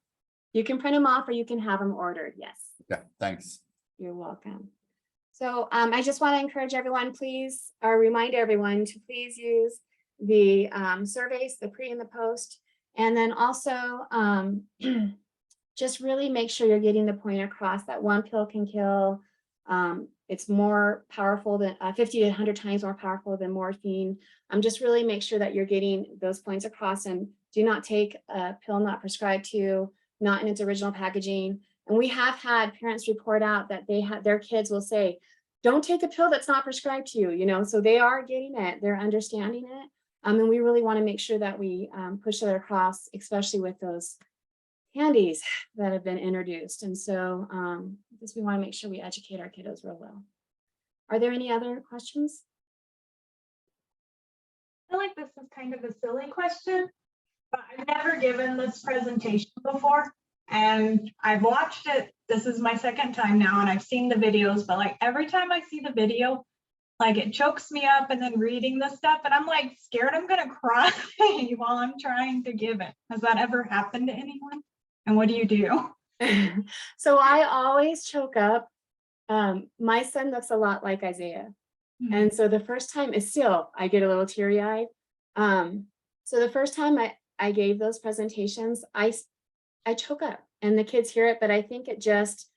You can print them off, or you can have them ordered. Yes. Yeah, thanks. You're welcome. So I just want to encourage everyone, please, or remind everyone to please use the surveys, the pre and the post, and then also just really make sure you're getting the point across that one pill can kill. It's more powerful than 50 to 100 times more powerful than morphine. Just really make sure that you're getting those points across, and do not take a pill not prescribed to, not in its original packaging. And we have had parents report out that their kids will say, don't take a pill that's not prescribed to you, so they are getting it, they're understanding it. And we really want to make sure that we push that across, especially with those handies that have been introduced. And so just we want to make sure we educate our kiddos real well. Are there any other questions? I feel like this is kind of a silly question, but I've never given this presentation before, and I've watched it. This is my second time now, and I've seen the videos, but like every time I see the video, like it chokes me up, and then reading this stuff, and I'm like scared I'm gonna cry while I'm trying to give it. Has that ever happened to anyone? And what do you do? So I always choke up. My son looks a lot like Isaiah. Mm-hmm. And so the first time is still, I get a little teary-eyed. So the first time I gave those presentations, I choke up, and the kids hear it, but I think it just,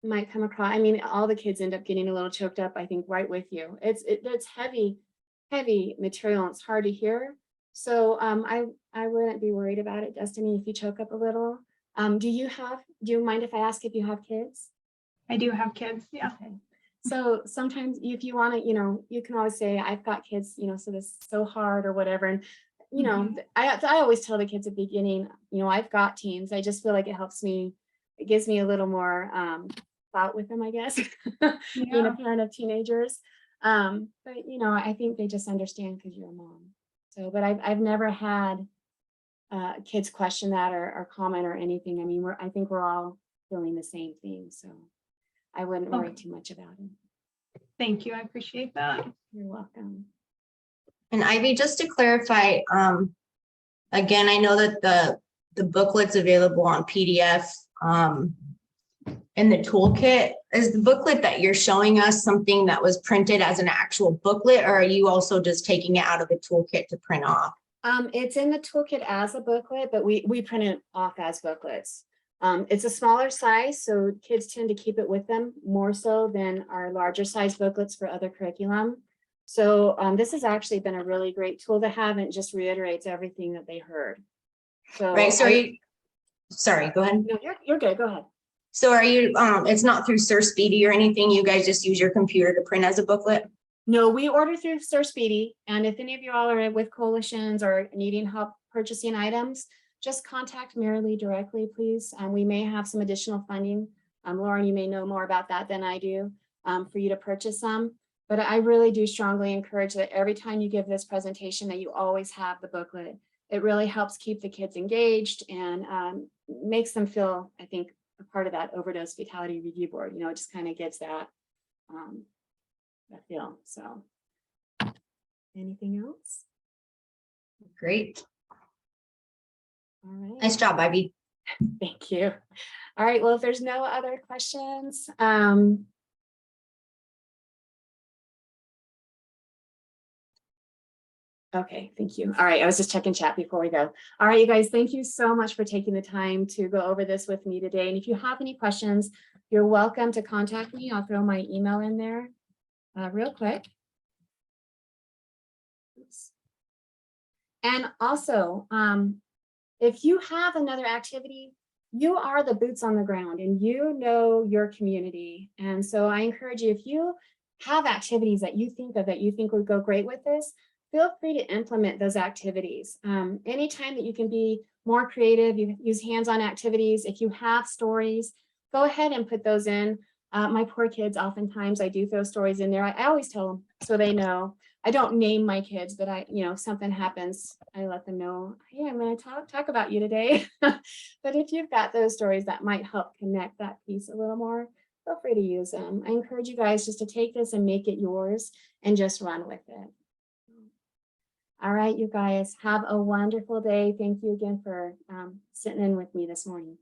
might come across, I mean, all the kids end up getting a little choked up, I think, right with you. It's heavy material and it's hard to hear. So I wouldn't be worried about it, Destiny, if you choke up a little. Do you mind if I ask if you have kids? I do have kids, yeah. Okay. So sometimes if you want to, you can always say, I've got kids, so this is so hard or whatever. And, I always tell the kids at the beginning, I've got teens. I just feel like it gives me a little more thought with them, I guess, being a parent of teenagers. But, I think they just understand because you're a mom. So, but I've never had kids question that or comment or anything. I mean, I think we're all feeling the same thing. So I wouldn't worry too much about it. Thank you. I appreciate that. You're welcome. And Ivy, just to clarify, again, I know that the booklet's available on PDF in the toolkit. Is the booklet that you're showing us something that was printed as an actual booklet, or are you also just taking it out of the toolkit to print off? It's in the toolkit as a booklet, but we print it off as booklets. It's a smaller size, so kids tend to keep it with them more so than our larger size booklets for other curriculum. So this has actually been a really great tool to have, and it just reiterates everything that they heard. So right. So sorry, go ahead. No, you're good. Go ahead. So are you, it's not through Sir Speedy or anything? You guys just use your computer to print as a booklet? No, we order through Sir Speedy. And if any of you all are with coalitions or needing help purchasing items, just contact Marilee directly, please. We may have some additional funding. Lauren, you may know more about that than I do for you to purchase some. But I really do strongly encourage that every time you give this presentation that you always have the booklet. It really helps keep the kids engaged and makes them feel, I think, a part of that overdose fatality review board. It just kind of gives that feel. So anything else? Great. All right. Nice job, Ivy. Thank you. All right. Well, if there's no other questions, okay, thank you. All right, I was just checking chat before we go. All right, you guys, thank you so much for taking the time to go over this with me today. And if you have any questions, you're welcome to contact me. I'll throw my email in there real quick. Oops. And also, if you have another activity, you are the boots on the ground and you know your community. And so I encourage you, if you have activities that you think would go great with this, feel free to implement those activities. Anytime that you can be more creative, you use hands-on activities. If you have stories, go ahead and put those in. My poor kids, oftentimes I do throw stories in there. I always tell them so they know. I don't name my kids, but something happens, I let them know, hey, I'm going to talk about you today. But if you've got those stories that might help connect that piece a little more, feel free to use them. I encourage you guys just to take this and make it yours and just run with it. All right, you guys, have a wonderful day. Thank you again for sitting in with me this morning.